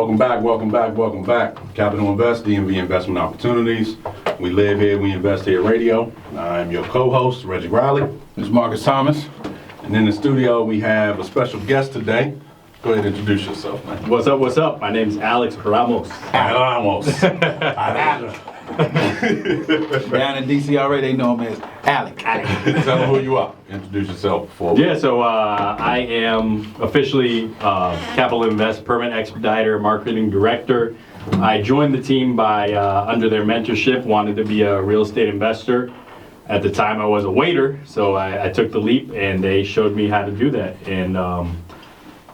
Welcome back. Capital Invest, DMV Investment Opportunities. We live here, we invest here radio. I'm your co-host, Reggie Riley. This is Marcus Thomas. And in the studio, we have a special guest today. Go ahead and introduce yourself, man. What's up? My name's Alex Ramos. Alex. Down in DC already, they know him as Alec. Tell them who you are. Introduce yourself before. Yeah, so I am officially Capital Invest Permit Expediter Marketing Director. I joined the team by under their mentorship, wanted to be a real estate investor. At the time I was a waiter, so I took the leap and they showed me how to do that. And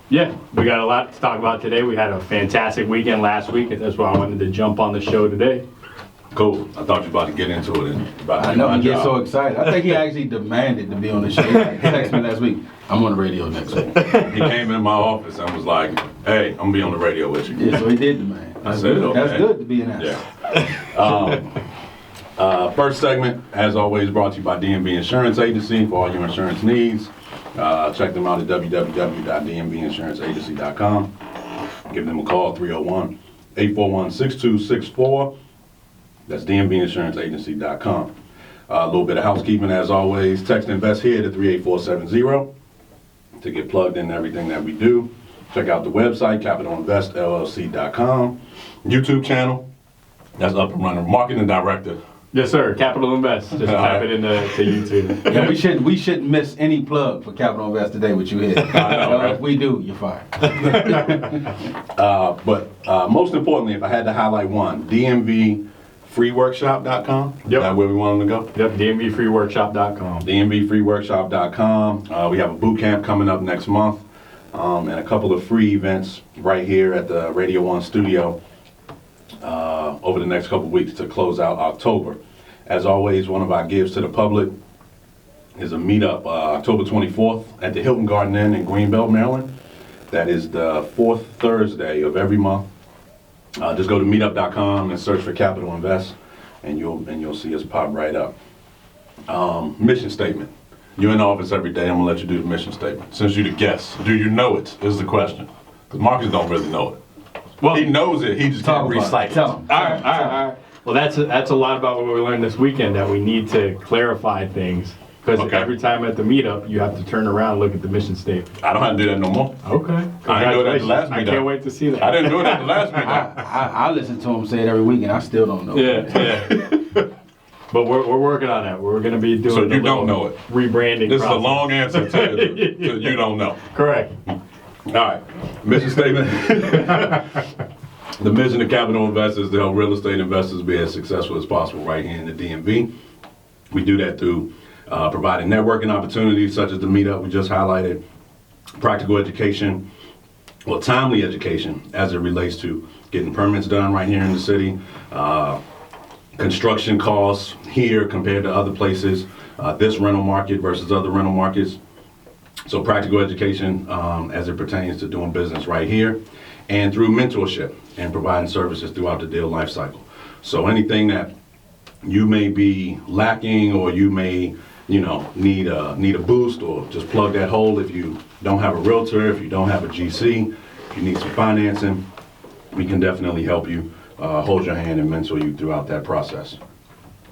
yeah, we got a lot to talk about today. We had a fantastic weekend last week, and that's why I wanted to jump on the show today. Cool. I thought you were about to get into it. I know, I get so excited. I think he actually demanded to be on the show. He texted me last week, I'm on the radio next week. He came in my office and was like, hey, I'm going to be on the radio with you. Yeah, so he did demand. I said, okay. That's good to be an answer. Yeah. First segment, as always, brought to you by DMV Insurance Agency for all your insurance needs. Check them out at www.dmvinsuranceagency.com. Give them a call, 301-841-6264. That's dmvinsuranceagency.com. A little bit of housekeeping, as always. Text Invest here to 38470 to get plugged in everything that we do. Check out the website, capitalinvestllc.com. YouTube channel, that's up and running. Marketing director. Yes, sir. Capital Invest. Just type it into YouTube. Yeah, we shouldn't miss any plug for Capital Invest today with you here. If we do, you're fired. But most importantly, if I had to highlight one, DMVFreeWorkshop.com. Yep. Is that where we want them to go? Yep, DMVFreeWorkshop.com. DMVFreeWorkshop.com. We have a boot camp coming up next month and a couple of free events right here at the Radio 1 studio over the next couple of weeks to close out October. As always, one of our gives to the public is a meetup October 24th at the Hilton Garden Inn in Greenbelt, Maryland. That is the fourth Thursday of every month. Just go to meetup.com and search for Capital Invest, and you'll see us pop right up. Mission statement. You're in the office every day. I'm gonna let you do the mission statement. Since you're the guest, do you know it? Is the question. Because Marcus don't really know it. Well, he knows it. He just can't recite it. Tell him. All right. Well, that's a lot about what we learned this weekend, that we need to clarify things. Because every time at the meetup, you have to turn around and look at the mission statement. I don't have to do that no more. Okay. I didn't do it at the last meetup. I can't wait to see that. I didn't do it at the last meetup. I listen to him say it every week, and I still don't know. Yeah. But we're working on that. We're going to be doing So you don't know it. Rebranding This process. is a long answer to you don't know. Correct. All right, mission statement. The mission of Capital Invest is to help real estate investors be as successful as possible right here in the DMV. We do that through providing networking opportunities such as the meetup we just highlighted, practical education, well, timely education as it relates to getting permits done right here in the city, construction costs here compared to other places, this rental market versus other rental markets. So practical education as it pertains to doing business right here, and through mentorship and providing services throughout the deal life cycle. So anything that you may be lacking, or you may, need a boost, or just plug that hole if you don't have a realtor, if you don't have a GC, if you need some financing, we can definitely help you, hold your hand and mentor you throughout that process.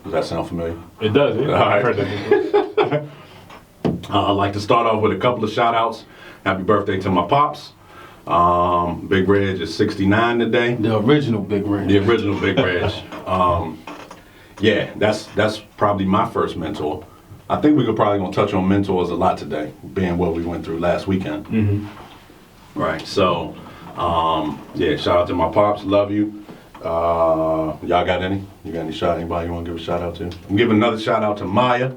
Does that sound familiar? It does. Yeah. All right. I'd like to start off with a couple of shout outs. Happy birthday to my pops. Big Reg is 69 today. The original Big Reg. The original Big Reg. Yeah, that's probably my first mentor. I think we're probably gonna touch on mentors a lot today, being what we went through last weekend. Mm-hmm. Right, so, yeah, shout out to my pops, love you. Y'all got any? You got any shout? Anybody you wanna give a shout out to? I'm giving another shout out to Maya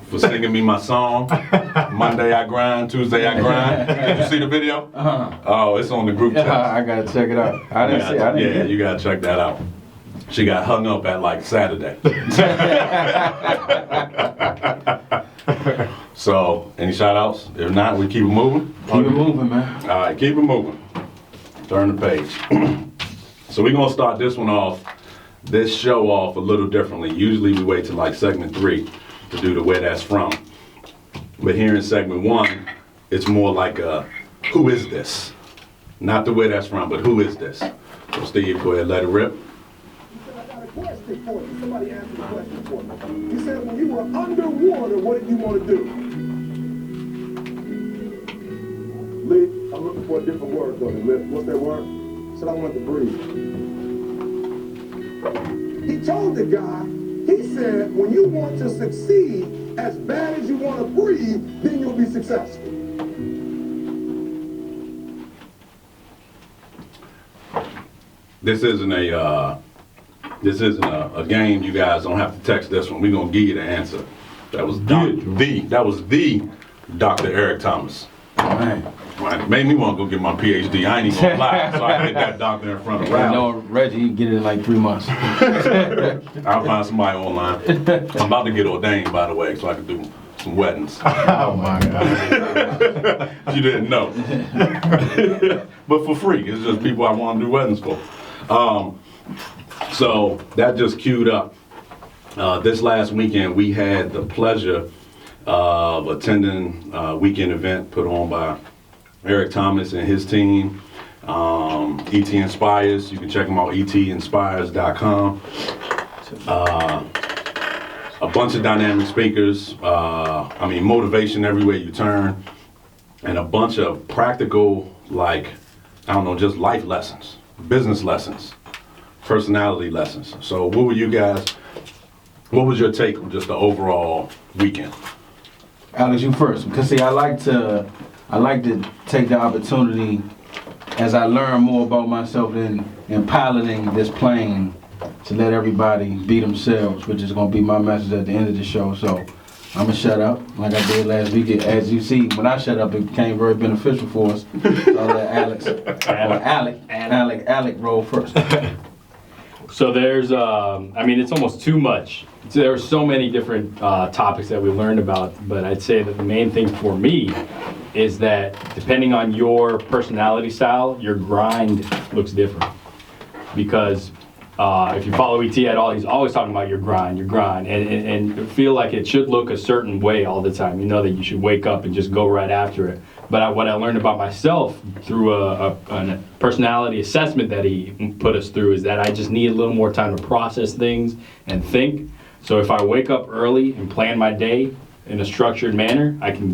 for singing me my song. Monday I grind, Tuesday I grind. Did you see the video? Uh-huh. Oh, it's on the group chat. I gotta check it out. I didn't see it. Yeah, you gotta check that out. She got hung up at like Saturday. So, any shout outs? If not, we keep it moving. Keep it moving, man. All right, keep it moving. Turn the page. So we're gonna start this show off a little differently. Usually we wait till like segment 3 to do the where that's from. But here in segment 1, it's more like a, who is this? not the where that's from, but who is this? So Steve, go ahead, let it rip. He said, I got a question for you. Somebody asked me a question for me. He said, when you were underwater, what did you want to do? Lee, I'm looking for a different word though. What's that word? He said, I wanted to breathe. He told the guy, he said, when you want to succeed as bad as you want to breathe, then you'll be successful. This isn't a game. You guys don't have to text this one. We're gonna give you the answer. That was the Dr. Eric Thomas. Man. Right. Made me want to go get my PhD. I ain't even gonna lie. So I hit that doctor in front of I Ralph. know Reggie, he can get it in like 3 months. I'll find somebody online. I'm about to get ordained, by the way, so I can do some weddings. Oh my God. You didn't know. But for free. It's just people I want to do weddings for. So that just queued up. This last weekend, we had the pleasure of attending a weekend event put on by Eric Thomas and his team. ET Inspires. You can check them out, etinspires.com. A bunch of dynamic speakers. Motivation everywhere you turn. And a bunch of practical, just life lessons, business lessons, personality lessons. So what was your take on just the overall weekend? Alex, you first. Because see, I like to take the opportunity as I learn more about myself in piloting this plane to let everybody be themselves, which is going to be my message at the end of the show. So I'm going to shut up like I did last week. As you see, when I shut up, it became very beneficial for us. So I'll let Alec roll first. So there's, it's almost too much. There are so many different topics that we learned about, but I'd say that the main thing for me is that depending on your personality style, your grind looks different. Because if you follow ET at all, he's always talking about your grind, and feel like it should look a certain way all the time. You know that you should wake up and just go right after it. But what I learned about myself through a personality assessment that he put us through is that I just need a little more time to process things and think. So if I wake up early and plan my day in a structured manner, I can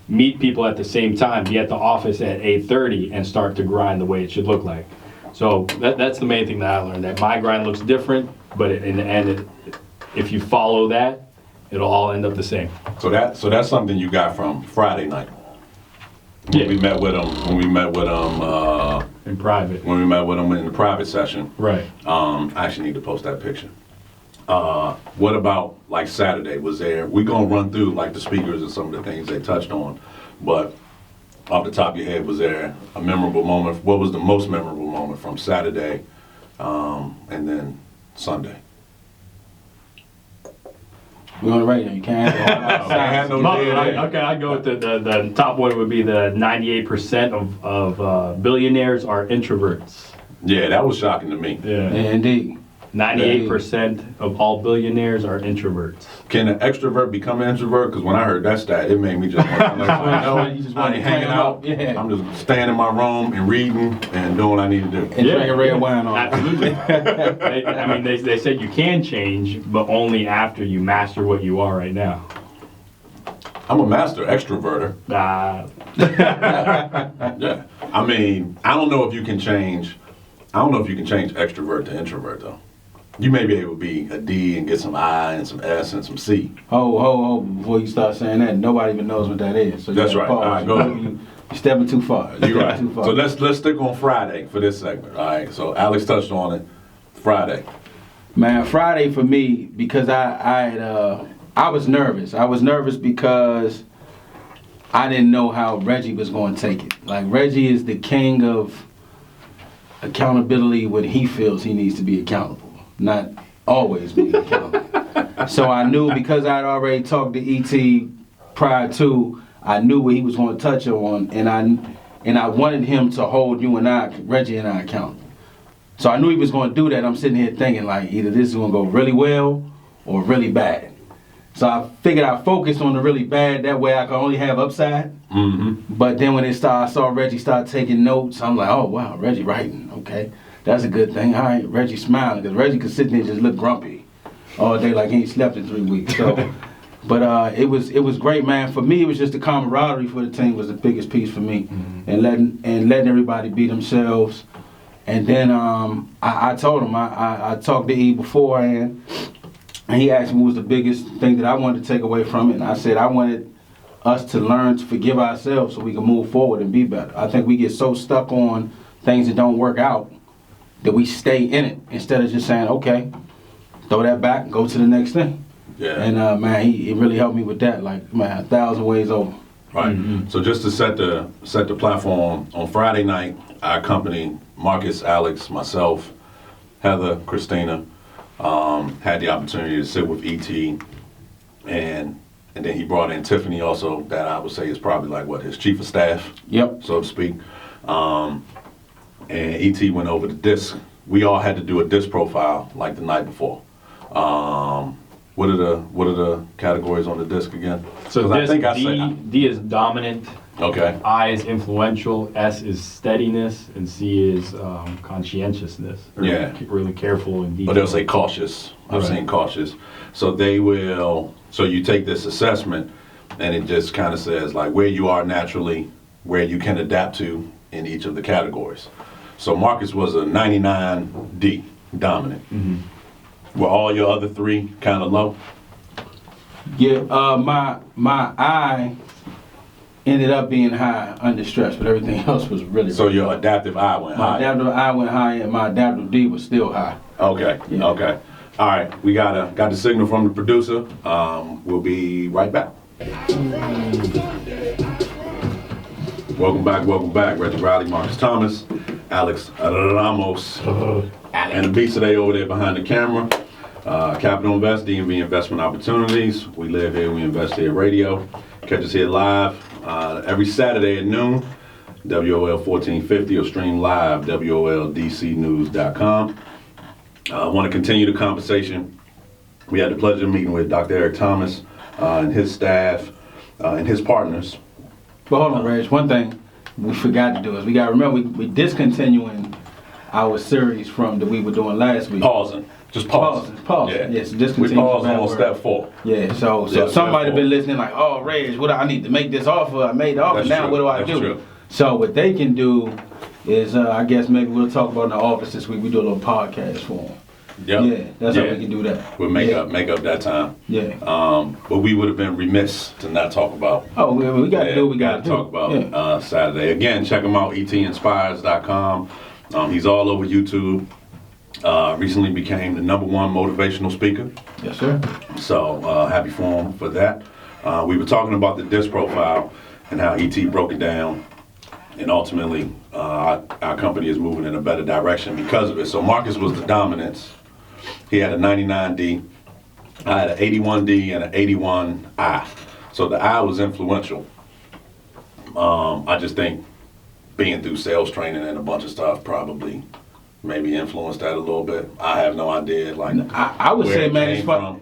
meet people at the same time, be at the office at 8:30 and start to grind the way it should look like. So that's the main thing that I learned, that my grind looks different, but in the end, if you follow that, it'll all end up the same. So that's something you got from Friday night. Yeah. We met with him In private. when we met with him in the private session. Right. I actually need to post that picture. What about like Saturday? We're gonna run through like the speakers and some of the things they touched on, but off the top of your head, was there a memorable moment? What was the most memorable moment from Saturday and then Sunday? We're on the radio. You can't handle Okay, I'd go with the top one would be the 98% of billionaires are introverts. Yeah, that was shocking to me. Yeah. Indeed. 98% of all billionaires are introverts. Can an extrovert become an introvert? Because when I heard that stat, it made me just want to You just I want ain't to hanging out. Yeah. I'm just staying in my room and reading and doing what I need to do. And drinking red wine on. Absolutely. They said you can change, but only after you master what you are right now. I'm a master extroverter. Yeah. I don't know if you can change extrovert to introvert though. You may be able to be a D and get some I and some S and some C. Oh, before you start saying that, nobody even knows what that is. So you That's gotta right. pause. All right, go ahead. You're stepping too far. You're right. So let's stick on Friday for this segment. All right. So Alex touched on it. Friday. Man, Friday for me, because I was nervous. I was nervous because I didn't know how Reggie was going to take it. Like, Reggie is the king of accountability when he feels he needs to be accountable, not always being accountable. So I knew, because I'd already talked to E.T. prior to, I knew what he was going to touch on, and I wanted him to hold Reggie and I accountable. So I knew he was going to do that. I'm sitting here thinking, like, either this is going to go really well or really bad. So I figured I'd focus on the really bad. That way I could only have upside. Mm-hmm. But then when I saw Reggie start taking notes, I'm like, oh, wow, Reggie writing. Okay, that's a good thing. All right, Reggie smiling. Because Reggie could sit there and just look grumpy all day like he ain't slept in 3 weeks. So, but it was great, man. For me, it was just the camaraderie for the team was the biggest piece for me. And letting everybody be themselves. And then I told him, I talked to E beforehand. And he asked me what was the biggest thing that I wanted to take away from it. And I said I wanted us to learn to forgive ourselves so we can move forward and be better. I think we get so stuck on things that don't work out that we stay in it instead of just saying, okay, throw that back and go to the next thing. Yeah. And man, he really helped me with that, like, man, 1,000 ways over. Right. So just to set the platform, on Friday night, our company, Marcus, Alex, myself, Heather, Christina, had the opportunity to sit with ET, and then he brought in Tiffany also, that I would say is probably like what, his chief of staff, Yep. so to speak. And ET went over the disc. We all had to do a disc profile like the night before. What are the categories on the disc again? So 'Cause this, I think I D is dominant, okay. I is influential, S is steadiness, and C is conscientiousness. Or Yeah. Really careful and detailed. But they'll say cautious. I've Right. seen cautious. So they will, so you take this assessment and it just kind of says like where you are naturally, where you can adapt to in each of the categories. So Marcus was a 99D, dominant. Were all your other three kind of low? Yeah, my eye ended up being high under stress, but everything else was really So your adaptive eye went my high. adaptive I went high and my adaptive D was still high. Okay, Yeah. okay. All right, we got the signal from the producer. We'll be right back. Welcome back. Reggie Riley, Marcus Thomas, Alex Ramos, and the beats today over there behind the camera. Capital Invest, DMV Investment Opportunities. We live here, we invest here radio. Catch us here live every Saturday at noon, WOL 1450, or stream live, WOLDCnews.com. I want to continue the conversation. We had the pleasure of meeting with Dr. Eric Thomas and his staff and his partners. But hold on, Reg, one thing we forgot to do is we got to remember we discontinuing our series from that we were doing last week. Pausing. Just pausing. Pause. Yeah. Yes, We discontinue. paused on step 4. Yeah, so Yeah, somebody step been 4. listening like, oh, Reg, what I need to make this offer. I made the offer. That's Now true. what do I That's do? true. So what they can do is, I guess maybe we'll talk about in the office this week. We do a little podcast for them. Yep. Yeah, that's how we can do that. We'll make Yeah. up that time. Yeah. But we would have been remiss to not talk about. Oh, we got to do what we got gotta to do. talk about Yeah. Saturday. Again, check him out, etinspires.com. He's all over YouTube. Recently became the #1 motivational speaker. Yes, sir. So happy for him for that. We were talking about the disc profile and how ET broke it down. And ultimately, our company is moving in a better direction because of it. So Marcus was the dominance. He had a 99D. I had an 81D and an 81I. So the I was influential. I just think being through sales training and a bunch of stuff probably maybe influenced that a little bit. I have no idea. Like I would where say, it man, came it's fun.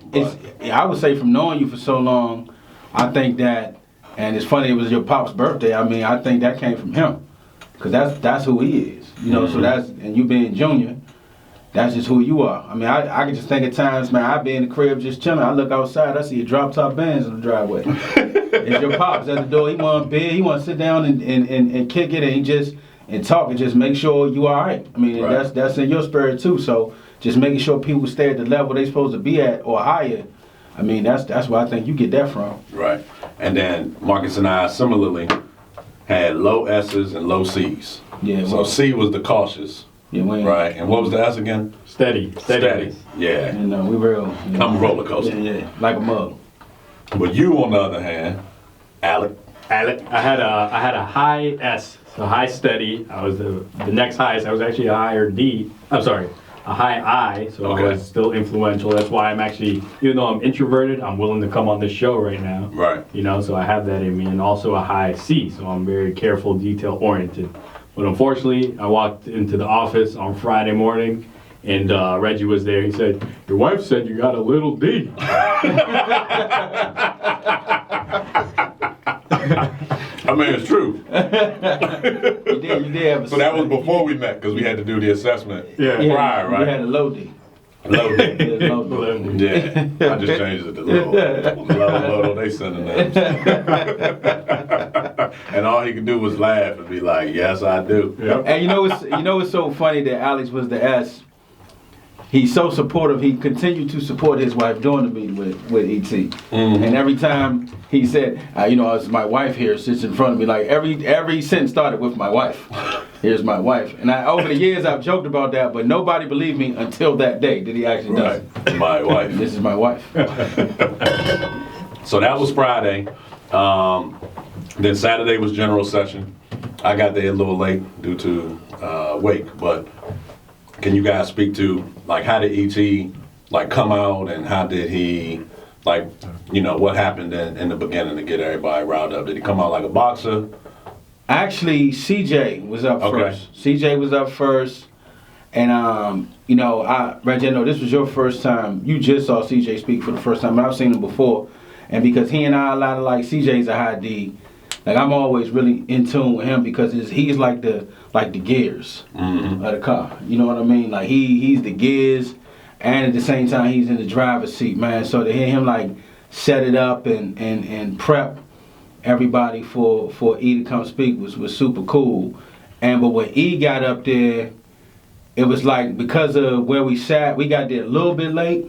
from, I would say from knowing you for so long, I think that, and it's funny it was your pop's birthday. I mean, I think that came from him, cause that's who he is. You know, so that's, and you being junior, that's just who you are. I mean, I can just think at times, man, I be in the crib just chilling. I look outside, I see a drop top Benz in the driveway. It's your pops at the door. He want bed. He want to sit down and kick it, and he just and talk and just make sure you all right. I mean, Right. that's in your spirit too. So just making sure people stay at the level they supposed to be at or higher. I mean, that's where I think you get that from. Right. And then Marcus and I similarly had low S's and low C's. Yeah. So Well, C was the cautious. yeah, we ain't- Right. And what was the S again? Steady. Yeah. You know, we real. You know, I'm a roller coaster. Yeah, like a mug. But you, on the other hand, Alec. I had a high S, so high steady. I was the next highest. I was actually a higher D. I'm sorry, a high I. So Okay. I was still influential. That's why I'm actually, even though I'm introverted, I'm willing to come on this show right now. Right. You know, so I have that in me, and also a high C. So I'm very careful, detail oriented. But unfortunately, I walked into the office on Friday morning, And Reggie was there. He said, "Your wife said you got a little D." I mean, it's true. You did have a So that was before we met, because we had to do the assessment prior, You right? had a low D. Low D. Yeah, low D. Yeah, I just changed it to low, they synonyms. And all he could do was laugh and be like, yes, I do. Yep. And you know what's so funny that Alex was the S. He's so supportive. He continued to support his wife during the meeting with ET. And every time he said, it's my wife here sits in front of me. Like every sentence started with my wife. Here's my wife. And over the years I've joked about that, but nobody believed me until that day that he actually does it. My wife. This is my wife. So that was Friday. Then Saturday was general session. I got there a little late due to wake, but can you guys speak to, like, how did E.T. like come out, and how did he, like, what happened in the beginning to get everybody riled up? Did he come out like a boxer? Actually, CJ was up first. CJ was up first, and Reggie, I know this was your first time. You just saw CJ speak for the first time, but I've seen him before, and because he and I a lot of like CJ's a high D. Like I'm always really in tune with him because he's like the gears of the car. You know what I mean? Like he's the gears, and at the same time he's in the driver's seat, man. So to hear him like set it up and prep everybody for E to come speak was super cool. But when E got up there, it was like because of where we sat, we got there a little bit late.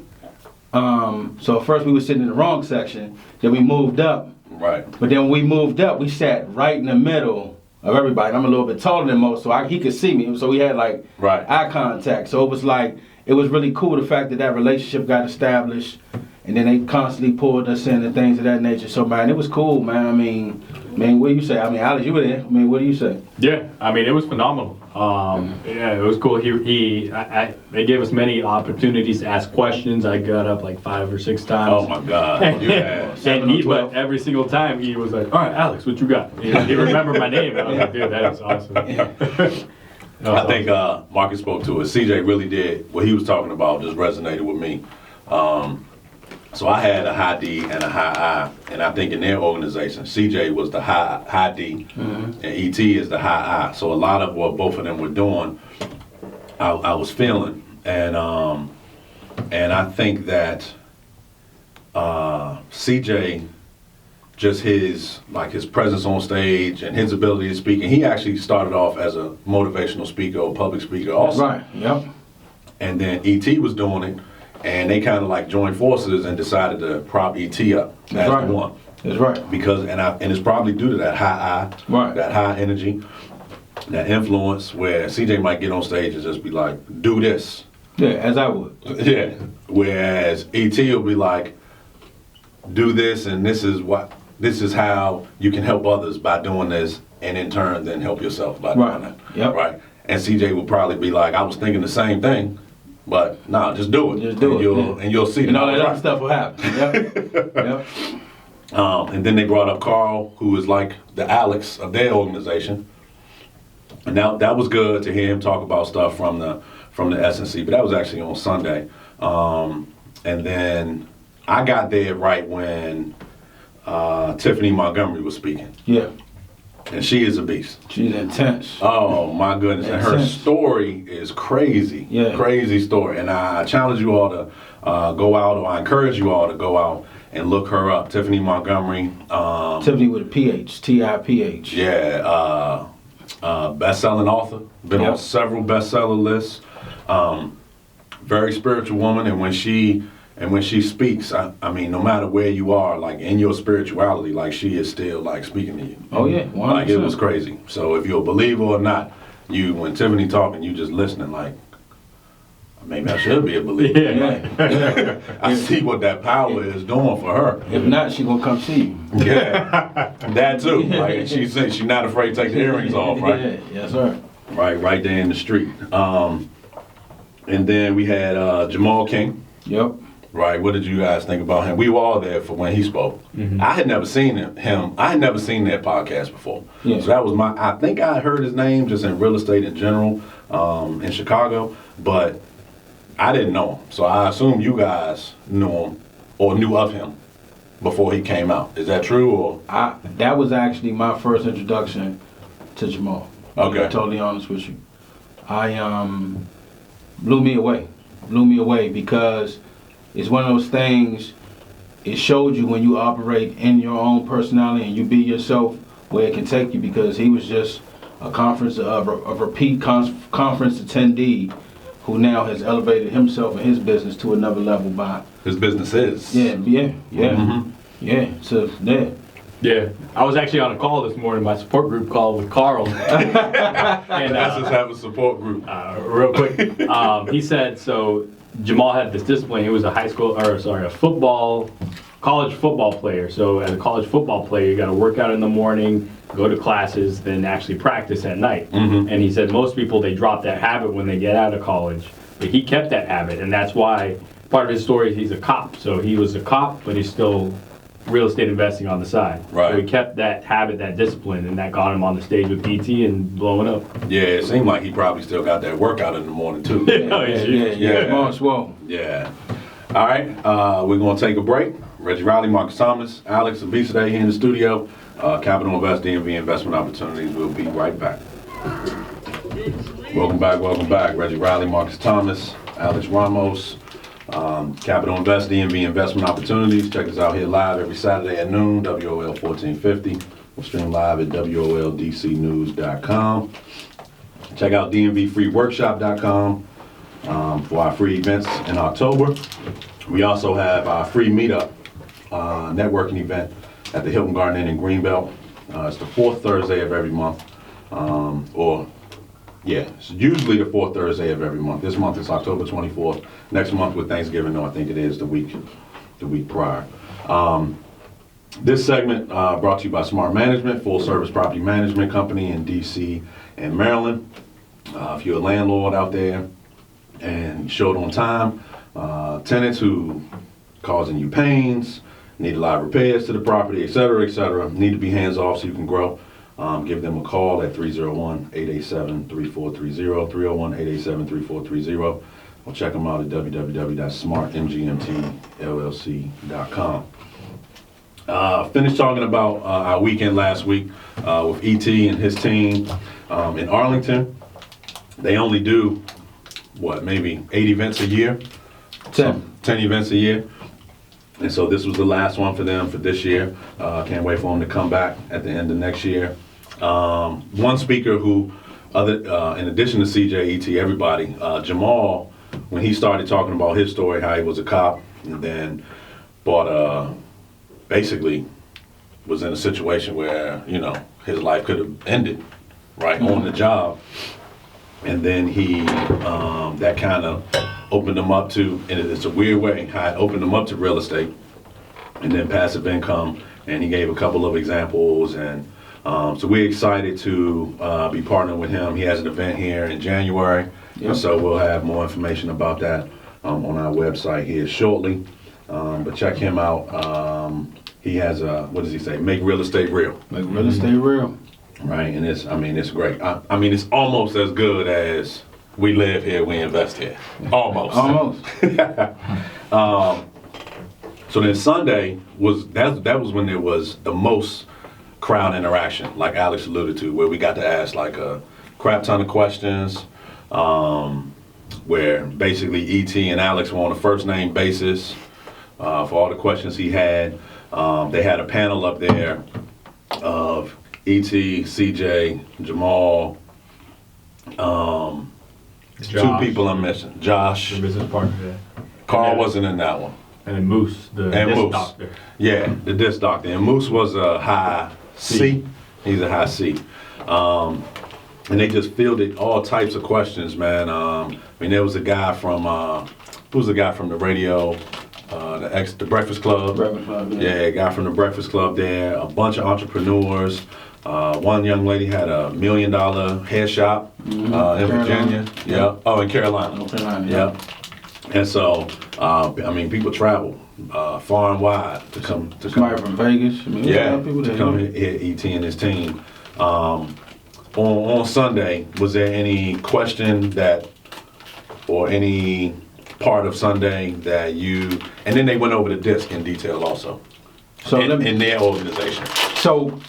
So at first we were sitting in the wrong section, then we moved up. Right. But then when we moved up, we sat right in the middle of everybody. I'm a little bit taller than most, so he could see me. So we had like eye contact. So it was really cool the fact that relationship got established, and then they constantly pulled us in and things of that nature. So man, it was cool, man. I mean, what do you say? I mean, Alex, you were there. I mean, what do you say? Yeah, I mean, it was phenomenal. Yeah, it was cool. They gave us many opportunities to ask questions. I got up like 5 or 6 times. Oh my God. Yeah. But every single time he was like, "All right, Alex, what you got?" He remembered my name. I was like, "Dude, that is awesome." I think Marcus spoke to it. CJ really did. What he was talking about just resonated with me. So I had a high D and a high I, and I think in their organization, CJ was the high D, and ET is the high I. So a lot of what both of them were doing, I was feeling, and I think that CJ, just his presence on stage and his ability to speak, and he actually started off as a motivational speaker or public speaker also. Right. Yep. And then ET was doing it. And they kind of like joined forces and decided to prop ET up as the one. That's right. Because and it's probably due to that high I, that high energy, that influence where CJ might get on stage and just be like, "Do this." Yeah, as I would. Yeah. Whereas ET will be like, "Do this, and this is how you can help others by doing this, and in turn then help yourself by doing that." Yep. Right. And CJ will probably be like, "I was thinking the same thing. But no, just do it. Just do it. And you'll see. And all that other stuff will happen. Yep. Yep. And then they brought up Carl, who is like the Alex of their organization. And now that was good to hear him talk about stuff from the SNC, but that was actually on Sunday. And then I got there right when Tiffany Montgomery was speaking. Yeah. And she is a beast. She's intense. Oh my goodness. And her story is crazy. Yeah. Crazy story. And I challenge you all to go out, or I encourage you all to go out and look her up. Tiffany Montgomery. Tiffany with a PH, T-I-P-H. Yeah. Best-selling author. Been on several bestseller lists. Very spiritual woman, and when she speaks, I mean, no matter where you are, like in your spirituality, like she is still like speaking to you. Oh yeah, 100%. Like it was crazy. So if you're a believer or not, when Tiffany talking, you just listening like, maybe I should be a believer. Yeah. I see what that power is doing for her. If not, she gonna come see you. Yeah, that too. Like she's not afraid to take the earrings off, right? Yeah, yes sir. Right there in the street. And then we had Jamal King. Yep. Right, what did you guys think about him? We were all there for when he spoke. Mm-hmm. I had never seen him. I had never seen their podcast before. Yeah. So that was I think I heard his name just in real estate in general in Chicago. But I didn't know him, so I assume you guys knew him or knew of him before he came out. Is that true, or? That was actually my first introduction to Jamal. To be Okay. totally honest with you. Blew me away because it's one of those things. It showed you when you operate in your own personality and you be yourself, where it can take you, because he was just a repeat conference attendee who now has elevated himself and his business to another level by. His business is. Yeah. So yeah. Yeah, I was actually on a call this morning, my support group call with Carl. And Let's just have a support group. real quick, he said, so Jamal had this discipline. He was a college football player. So as a college football player, you got to work out in the morning, go to classes, then actually practice at night. And he said most people, they drop that habit when they get out of college. But he kept that habit, and that's why part of his story is he's a cop. So he was a cop, but he's still real estate investing on the side. Right. So he kept that habit, that discipline, and that got him on the stage with ET and blowing up. Yeah, it seemed like he probably still got that workout in the morning too. Yeah. Small, swole. Yeah. All right, we're going to take a break. Reggie Riley, Marcus Thomas, Alex Abisade here in the studio. Capital Invest, DMV Investment Opportunities. We'll be right back. Welcome back. Reggie Riley, Marcus Thomas, Alex Ramos. Capital Invest, DMV Investment Opportunities. Check us out here live every Saturday at noon, WOL 1450. We'll stream live at WOLDCnews.com. Check out DMVFreeWorkshop.com for our free events in October. We also have our free meetup networking event at the Hilton Garden Inn in Greenbelt. It's the fourth Thursday of every month. It's usually the fourth Thursday of every month. This month it's October 24th. Next month with Thanksgiving, I think it is the week prior. This segment brought to you by Smart Management, full service property management company in DC and Maryland. If you're a landlord out there and short on time, tenants who causing you pains, need a lot of repairs to the property, et cetera, need to be hands off so you can grow. Give them a call at 301-887-3430, 301-887-3430, or check them out at www.smartmgmtllc.com. Finished talking about our weekend last week with ET and his team in Arlington. They only do, maybe 8 events a year? 10 events a year. And so this was the last one for them for this year. Can't wait for them to come back at the end of next year. One speaker who, in addition to CJ, ET, everybody, Jamal, when he started talking about his story, how he was a cop and then basically was in a situation where, his life could have ended right on the job. And then he, that kind of opened him up to, and it's a weird way, how it opened him up to real estate and then passive income. And he gave a couple of examples. And so we're excited to be partnering with him. He has an event here in January. Yep. And so we'll have more information about that on our website here shortly. But check him out. He has what does he say? Make real estate real. Make real estate real. Right, and it's great. It's almost as good as we live here, we invest here. Almost. So then Sunday that was when there was the most crowd interaction, like Alex alluded to, where we got to ask like a crap ton of questions, where basically ET and Alex were on a first name basis for all the questions he had. They had a panel up there of E.T., C.J., Jamal, Josh. 2 people I'm missing. Josh. The business partner, yeah. Carl wasn't in that one. And then Moose, the disc doctor. Yeah, the disc doctor. And Moose was a high C. He's a high C. And they just fielded all types of questions, man. There was a guy from, who was the guy from the radio? The Breakfast Club. Yeah, a guy from the Breakfast Club there. A bunch of entrepreneurs. One young lady had $1 million hair shop in Virginia. Yeah. Oh, in Carolina. Yeah. And so, people travel far and wide to come. Somebody from Vegas. To come here, ET and his team. On Sunday, was there any question or any part of Sunday that you, and then they went over the disc in detail also, So in their organization. So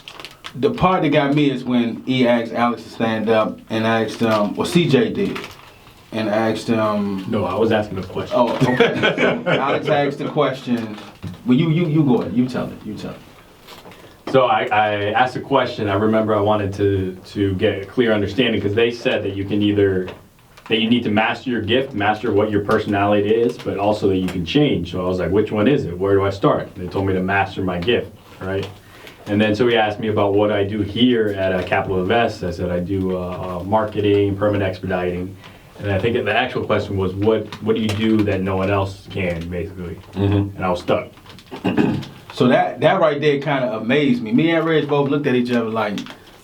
the part that got me is when he asked Alex to stand up and asked CJ did. And asked No, I was asking a question. Oh, okay. So Alex asked the question. Well, you go ahead. You tell it. So I asked a question. I remember I wanted to get a clear understanding because they said that you can that you need to master your gift, master what your personality is, but also that you can change. So I was like, which one is it? Where do I start? They told me to master my gift, right? And then so he asked me about what I do here at Capital Invest. I said I do marketing, permit expediting. And I think the actual question was, what do you do that no one else can, basically? Mm-hmm. And I was stuck. So that right there kind of amazed me. Me and Reg both looked at each other like,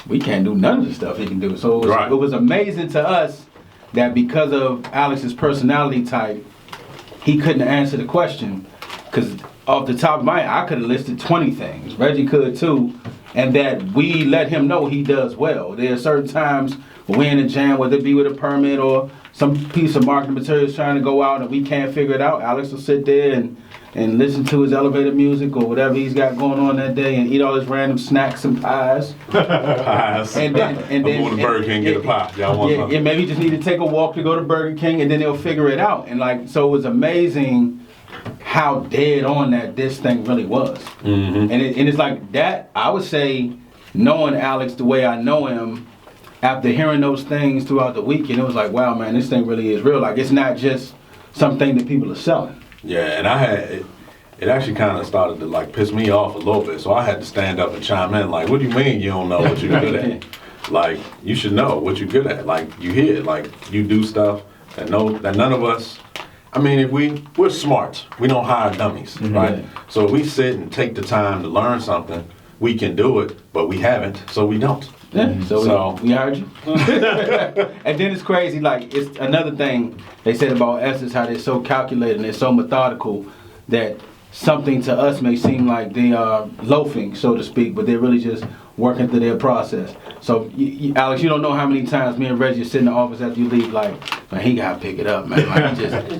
we can't do none of the stuff he can do. So it was amazing to us that because of Alex's personality type, he couldn't answer the question. Because off the top of my head, I could have listed 20 things. Reggie could too. And that we let him know he does well. There are certain times when we're in a jam, whether it be with a permit or some piece of marketing material is trying to go out and we can't figure it out. Alex will sit there and listen to his elevator music or whatever he's got going on that day and eat all his random snacks and pies. Pies. And then I'm going to Burger King and get a pie. Y'all want something? Yeah, maybe just need to take a walk to go to Burger King and then they'll figure it out. And like, so it was amazing how dead on that this thing really was. Mm-hmm. And it's like that, I would say, knowing Alex the way I know him, after hearing those things throughout the weekend, it was like, wow, man, this thing really is real. Like, it's not just something that people are selling. Yeah, and it actually kind of started to like piss me off a little bit. So I had to stand up and chime in like, what do you mean you don't know what you're good at? Like, you should know what you're good at. Like, you hear, like, you do stuff that none of us, I mean, if we're smart, we don't hire dummies, mm-hmm. right? So if we sit and take the time to learn something, we can do it, but we haven't, so we don't. Yeah, so we hired you. And then it's crazy, like, it's another thing they said about us is how they're so calculated and they're so methodical that something to us may seem like they are loafing, so to speak, but they're really just working through their process. So, Alex, you don't know how many times me and Reggie sit in the office after you leave, like, man, he gotta pick it up, man. Like,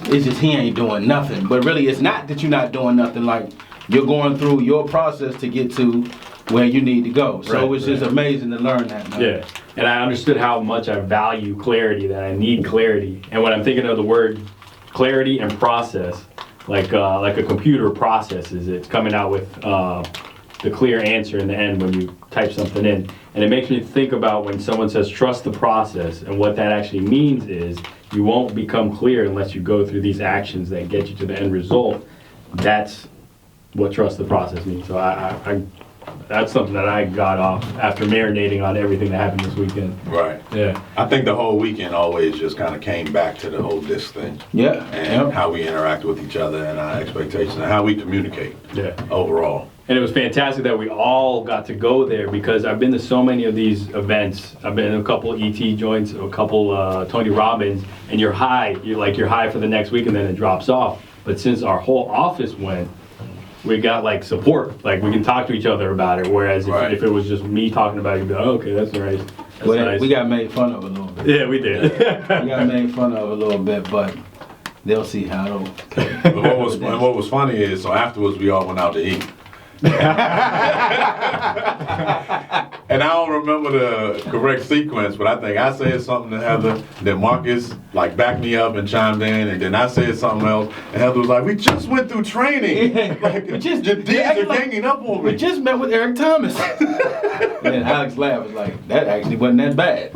it's just he ain't doing nothing. But really, it's not that you're not doing nothing. Like, you're going through your process to get to where you need to go. So it's just amazing to learn that, man. Yeah, and I understood how much I value clarity, that I need clarity. And when I'm thinking of the word clarity and process, like a computer processes, it's coming out with the clear answer in the end when you type something in. And it makes me think about when someone says trust the process, and what that actually means is you won't become clear unless you go through these actions that get you to the end result. That's what trust the process means. So I that's something that I got off after marinating on everything that happened this weekend. Right. Yeah. I think the whole weekend always just kind of came back to the whole disc thing. Yeah. And how we interact with each other and our expectations and how we communicate. Yeah. Overall. And it was fantastic that we all got to go there because I've been to so many of these events. I've been in a couple ET joints, a couple Tony Robbins, and you're high for the next week and then it drops off. But since our whole office went, we got like support, like we can talk to each other about it. Whereas if it was just me talking about it, you'd be like, oh, okay, that's nice. Nice. We got made fun of a little bit. Yeah, we did. We got made fun of a little bit, but they'll see how it'll. But what was funny is, so afterwards we all went out to eat. And I don't remember the correct sequence, but I think I said something to Heather, then Marcus like backed me up and chimed in, and then I said something else, and Heather was like, we just went through training. Like, these are ganging up on me. We just met with Eric Thomas. And then Alex laughed, was like, that actually wasn't that bad.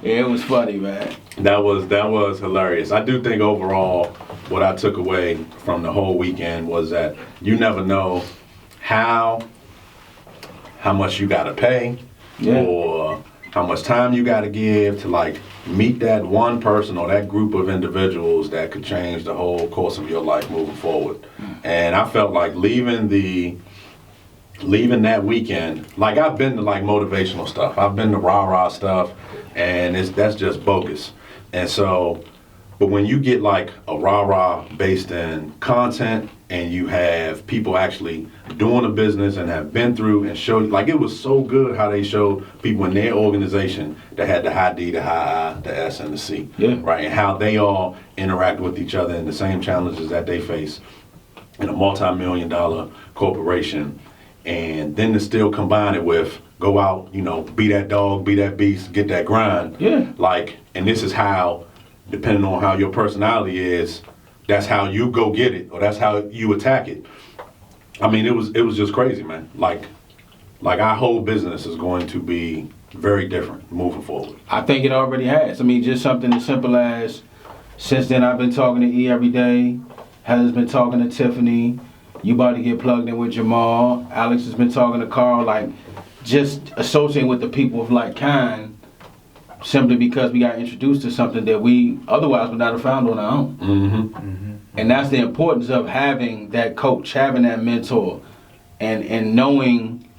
Yeah, it was funny, man. That was hilarious. I do think overall, what I took away from the whole weekend was that you never know how much you gotta pay, or how much time you gotta give to like meet that one person or that group of individuals that could change the whole course of your life moving forward. And I felt like leaving that weekend, like I've been to like motivational stuff, I've been to rah-rah stuff, and that's just bogus. And so But when you get like a rah-rah based in content and you have people actually doing the business and have been through and showed, like it was so good how they showed people in their organization that had the high D, the high I, the S, and the C, right? And how they all interact with each other and the same challenges that they face in a multi-million-dollar corporation. And then to still combine it with go out, you know, be that dog, be that beast, get that grind. Yeah. Like, and this is how, depending on how your personality is, that's how you go get it, or that's how you attack it. I mean, it was just crazy, man. Like our whole business is going to be very different moving forward. I think it already has. I mean, just something as simple as, since then I've been talking to E every day. Heather's been talking to Tiffany. You about to get plugged in with Jamal. Alex has been talking to Carl. Like, just associating with the people of like kind, simply because we got introduced to something that we otherwise would not have found on our own. Mm-hmm. And that's the importance of having that coach, having that mentor, and knowing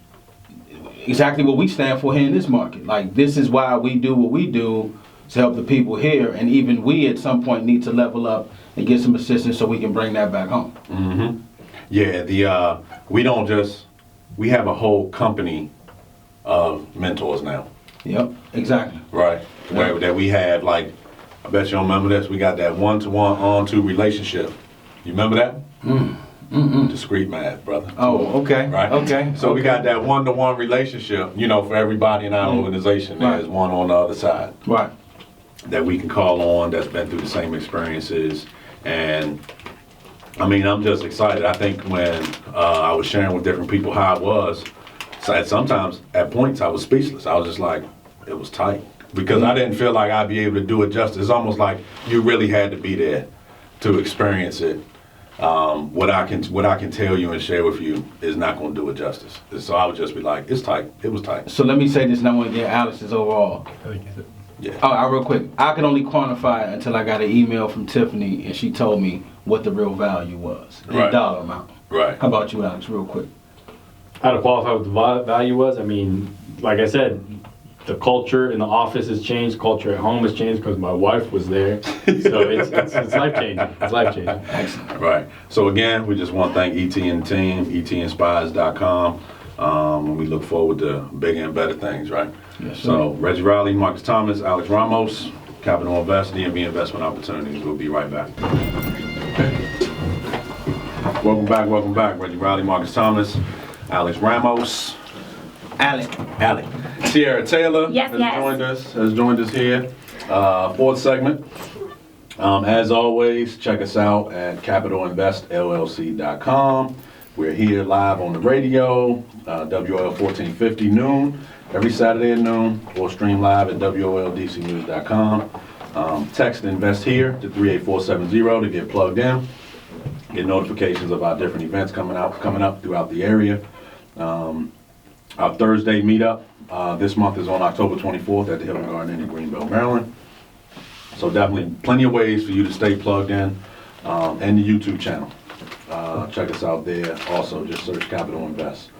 exactly what we stand for here in this market. Like, this is why we do what we do, to help the people here, and even we at some point need to level up and get some assistance so we can bring that back home. Mm-hmm. Yeah, we have a whole company of mentors now. Yep, exactly. Right. Yeah. That we have, like, I bet you don't remember this, we got that one-to-one, on-to relationship. You remember that? Discreet math, brother. Oh, okay. Right? Okay. So we got that one-to-one relationship, you know, for everybody in our organization. There's one on the other side. Right. That we can call on, that's been through the same experiences. And I mean, I'm just excited. I think when I was sharing with different people how I was, so sometimes at points I was speechless. I was just like, it was tight. Because I didn't feel like I'd be able to do it justice. It's almost like you really had to be there to experience it. What I can tell you and share with you is not going to do it justice. So I would just be like, it's tight. It was tight. So let me say this, and I want to get Alex's overall. Yeah. Oh, real quick. I could only quantify it until I got an email from Tiffany, and she told me what the real value was, the Right. dollar amount. Right. How about you, Alex, real quick? How to qualify what the value was? I mean, like I said, the culture in the office has changed. Culture at home has changed because my wife was there. So it's life changing. It's life changing. Excellent. Right. So again, we just want to thank ET and the team, etinspires.com. And we look forward to bigger and better things, right? Yes, sir. So Reggie Riley, Marcus Thomas, Alex Ramos, Capital Invest, DMV Investment Opportunities. We'll be right back. Welcome back. Reggie Riley, Marcus Thomas, Alex Ramos, Alex. Sierra Taylor Yes. has joined us here. Fourth segment. As always, check us out at capitalinvestllc.com. We're here live on the radio, WOL 1450 noon, every Saturday at noon, or stream live at WOLDCnews.com. Text Invest Here to 38470 to get plugged in. Get notifications of our different events coming up throughout the area. Our Thursday meetup this month is on October 24th at the Hilton Garden Inn in Greenbelt, Maryland. So definitely plenty of ways for you to stay plugged in, and the YouTube channel. Check us out there. Also, just search Capital Invest.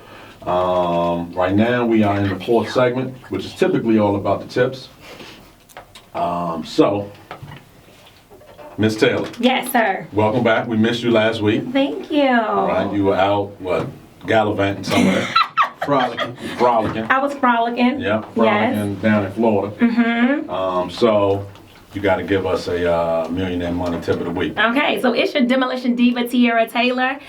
Right now, we are in the fourth segment, which is typically all about the tips. So, Miss Taylor, Yes, sir. welcome back. We missed you last week. Thank you. Right? You were out, gallivanting somewhere, Frolicking. frolicking. I was frolicking. Yeah, Yes. frolicking down in Florida. Mm-hmm. So, you got to give us a millionaire money tip of the week. Okay, so it's your demolition diva, Tierra Taylor.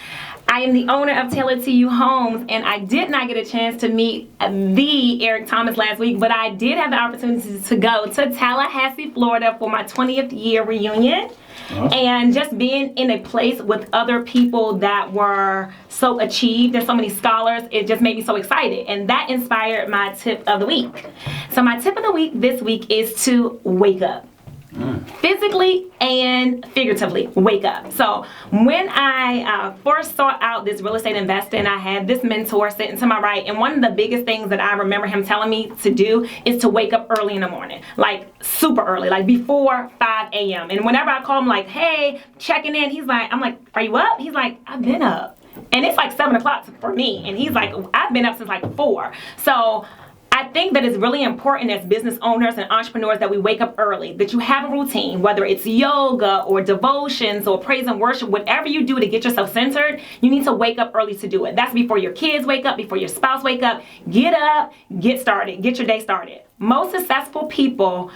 I am the owner of Taylor to You Homes, and I did not get a chance to meet the Eric Thomas last week, but I did have the opportunity to go to Tallahassee, Florida for my 20th year reunion. And just being in a place with other people that were so achieved and so many scholars, it just made me so excited. And that inspired my tip of the week. So my tip of the week this week is to wake up. Physically and figuratively, wake up. So when I first sought out this real estate investing, I had this mentor sitting to my right, and one of the biggest things that I remember him telling me to do is to wake up early in the morning, like super early, like before 5 a.m. And whenever I call him like, hey, checking in, he's like, I'm like, are you up? He's like, I've been up. And it's like 7 o'clock for me. And he's like, I've been up since like 4. So I think that it's really important as business owners and entrepreneurs that we wake up early, that you have a routine, whether it's yoga or devotions or praise and worship, whatever you do to get yourself centered, you need to wake up early to do it. That's before your kids wake up, before your spouse wake up. Get up, get started, get your day started. Most successful people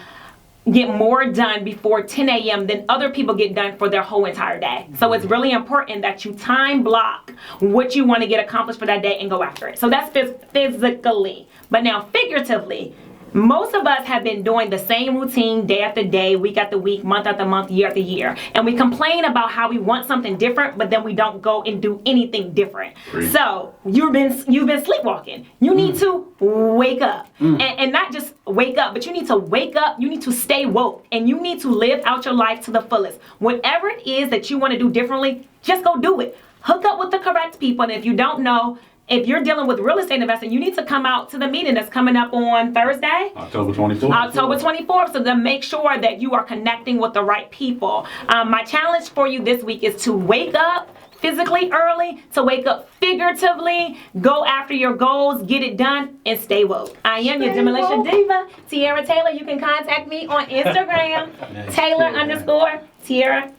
get more done before 10 a.m. than other people get done for their whole entire day. So it's really important that you time block what you want to get accomplished for that day and go after it. So that's physically. But now figuratively, most of us have been doing the same routine day after day, week after week, month after month, year after year. And we complain about how we want something different, but then we don't go and do anything different. Great. So you've been sleepwalking. You need to wake up. And not just wake up, but you need to wake up. You need to stay woke. And you need to live out your life to the fullest. Whatever it is that you want to do differently, just go do it. Hook up with the correct people. And if you don't know, if you're dealing with real estate investing, you need to come out to the meeting that's coming up on Thursday. October 24th. October 24th, so to make sure that you are connecting with the right people. My challenge for you this week is to wake up physically early, to wake up figuratively, go after your goals, get it done, and stay woke. I am your Demolition Diva, Tiara Taylor. You can contact me on Instagram, Taylor_Tiara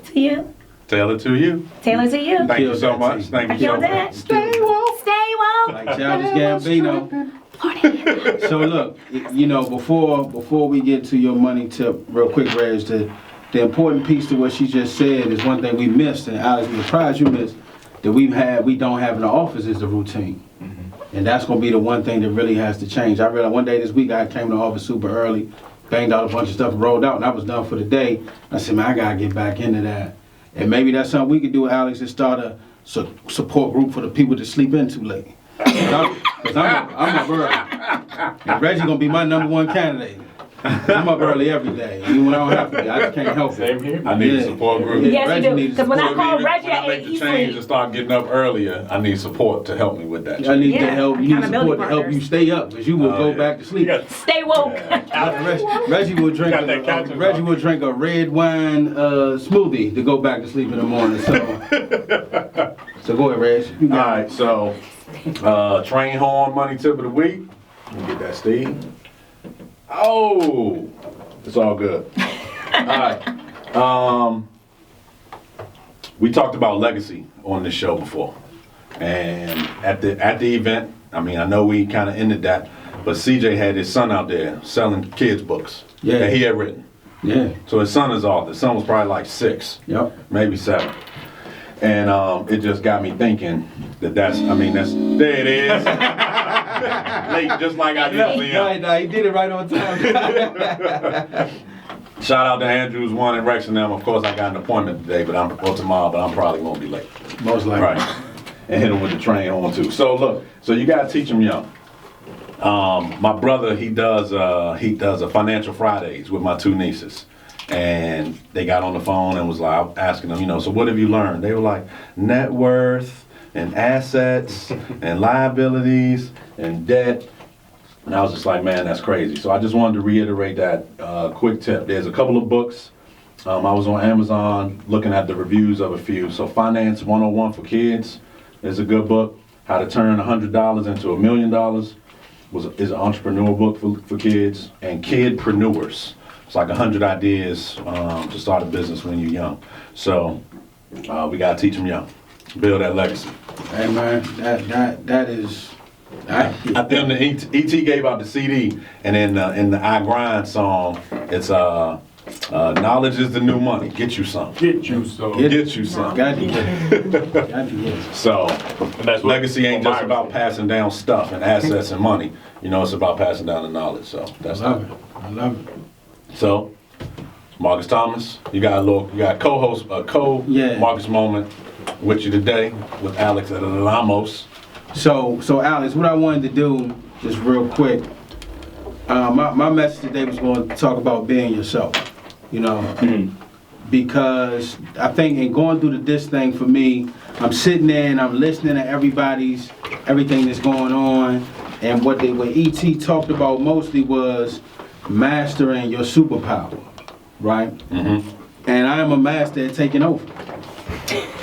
to you. Taylor to you. Taylor to you. Thank you so much. Thank you so much. Stay woke. Stay woke. Like Childish Gambino. So look, you know, before we get to your money tip, real quick, Reg, the important piece to what she just said is one thing we missed, and Alex, I'm surprised you missed, that we don't have in the office is the routine. And that's going to be the one thing that really has to change. I realized one day this week I came to the office super early, banged out a bunch of stuff, rolled out, and I was done for the day. I said, man, I got to get back into that. And maybe that's something we could do, Alex, and start a support group for the people that sleep in too late. Because I'm up early. And Reggie going to be my #1 candidate. I'm up early every day, even when I don't have to be. I just can't help it. Same here. I need a support group. Yes, you do. Because when I call Reggie at 8, When I make the he's change sleep. and start getting up earlier, I need support to help me with that. I need Yeah, to help. You need accountability support to help partners. you stay up, because you will go yeah. back to sleep. Stay woke. Reggie will drink Got that couch a red wine smoothie to go back to sleep in the morning. So go ahead, Reg. You All got right, so train horn money tip of the week. Let me get that, Steve. Oh, it's all good. All right. We talked about legacy on this show before, and at the event, I mean, I know we kind of ended that, but CJ had his son out there selling kids books that he had written. Yeah. So his son is author. His son was probably like 6, maybe 7. And it just got me thinking that's there it is. Late, just like I usually am. Nah, he did it right on time. Shout out to Andrews One and Rex and them. Of course, I got an appointment today, tomorrow, but I'm probably gonna be late. Most likely. Right. And hit him with the train on too. So look, you gotta teach them young. My brother, he does a Financial Fridays with my 2 nieces. And they got on the phone and was like asking them, so what have you learned? They were like, net worth and assets and liabilities and debt. And I was just like, man, that's crazy. So I just wanted to reiterate that quick tip. There's a couple of books. I was on Amazon looking at the reviews of a few. So Finance 101 for Kids is a good book. How to Turn $100 into $1 Million is an entrepreneur book for kids. And Kidpreneurs. It's like 100 ideas to start a business when you're young. So we gotta teach them young, build that legacy. Hey man, that is. I think the ET gave out the CD, and in the I Grind song, it's knowledge is the new money. Get you some. Get you some. Get you some. Got to get. So That's what legacy ain't just Myers about said. passing down stuff and assets and money. It's about passing down the knowledge. So that's I love it. So, Marcus Thomas, you got co-host, Marcus Moment with you today with Alex at Alamos. So Alex, what I wanted to do, just real quick, my message today was going to talk about being yourself, because I think in going through this thing for me, I'm sitting there and I'm listening to everything that's going on, and what ET talked about mostly was mastering your superpower, right? Mm-hmm. And I am a master at taking over.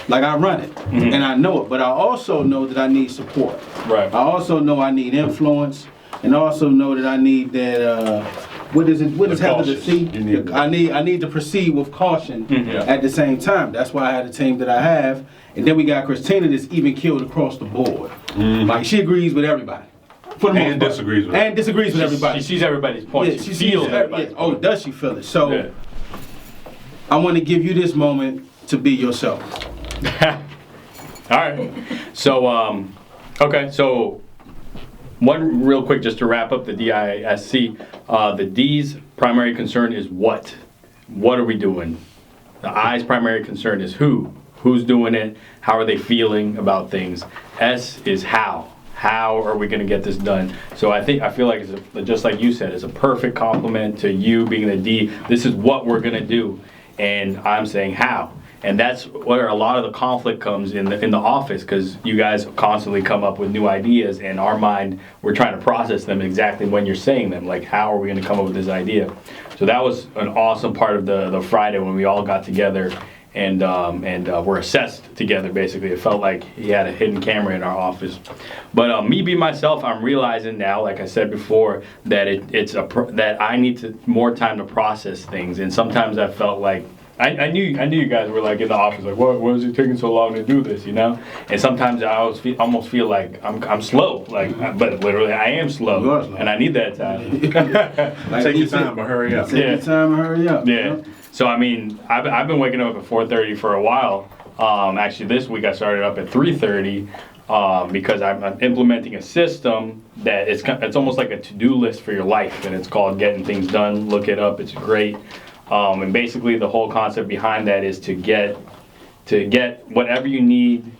Like I run it, and I know it, but I also know that I need support. Right. I also know I need influence. and also know that I need that. What is having to cautious. see? You need I need to proceed with caution Mm-hmm. at the same time. That's why I had the team that I have, and then we got Christina that's even killed across the board. Like she agrees with everybody. For the And most part. disagrees with and disagrees with everybody. She sees everybody's point. Yeah, she sees feels it. everybody's Yeah. Oh, point. does she feel it? So Yeah. I want to give you this moment to be yourself. All right. So, okay. So, one real quick, just to wrap up the DISC. The D's primary concern is what? What are we doing? The I's primary concern is who? Who's doing it? How are they feeling about things? S is how. How are we going to get this done? So I feel like it's just like you said, it's a perfect compliment to you being the D. This is what we're going to do, and I'm saying how. And that's where a lot of the conflict comes in the office, because you guys constantly come up with new ideas, and our mind, we're trying to process them exactly when you're saying them. Like, how are we going to come up with this idea? So that was an awesome part of the Friday when we all got together and were assessed together. Basically, it felt like he had a hidden camera in our office. But me being myself, I'm realizing now, like I said before, that that I need more time to process things, and sometimes I felt like. I knew you guys were like in the office, like, what is it taking so long to do this, you know? And sometimes I almost feel like I'm slow, like, but literally I am slow, You are slow. and I need that time. Take your time, but hurry up. Take your time, hurry up. Yeah. So I mean, I've been waking up at 4:30 for a while. Actually, this week I started up at 3:30 because I'm implementing a system that it's almost like a to-do list for your life, and it's called Getting Things Done. Look it up; it's great. And basically, the whole concept behind that is to get whatever you need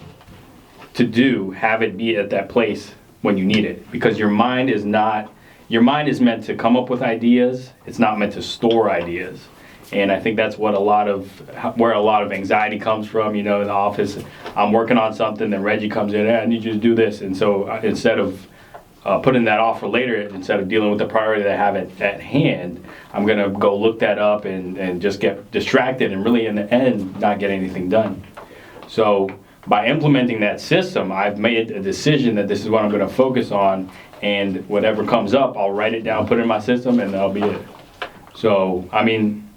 to do, have it be at that place when you need it. Because your mind is meant to come up with ideas. It's not meant to store ideas. And I think that's what where a lot of anxiety comes from. You know, in the office, I'm working on something, then Reggie comes in, hey, I need you to do this. And so instead of putting that off for later, instead of dealing with the priority that I have at hand, I'm going to go look that up and just get distracted and really in the end not get anything done. So by implementing that system, I've made a decision that this is what I'm going to focus on, and whatever comes up, I'll write it down, put it in my system, and that'll be it. So, I mean,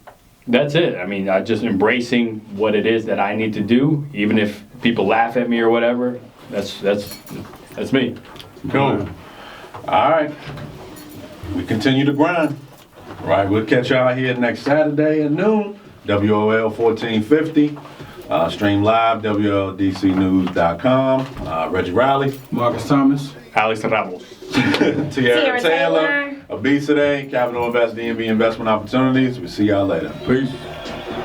that's it. I mean, just embracing what it is that I need to do, even if people laugh at me or whatever. That's me. Cool. All right. We continue to grind. All right, we'll catch y'all here next Saturday at noon, WOL 1450. Stream live, WLDCnews.com. Reggie Riley. Marcus Thomas. Alex Ramos. Tierra Taylor. Obesity. Capital Invest DMV Investment Opportunities. We'll see y'all later. Peace.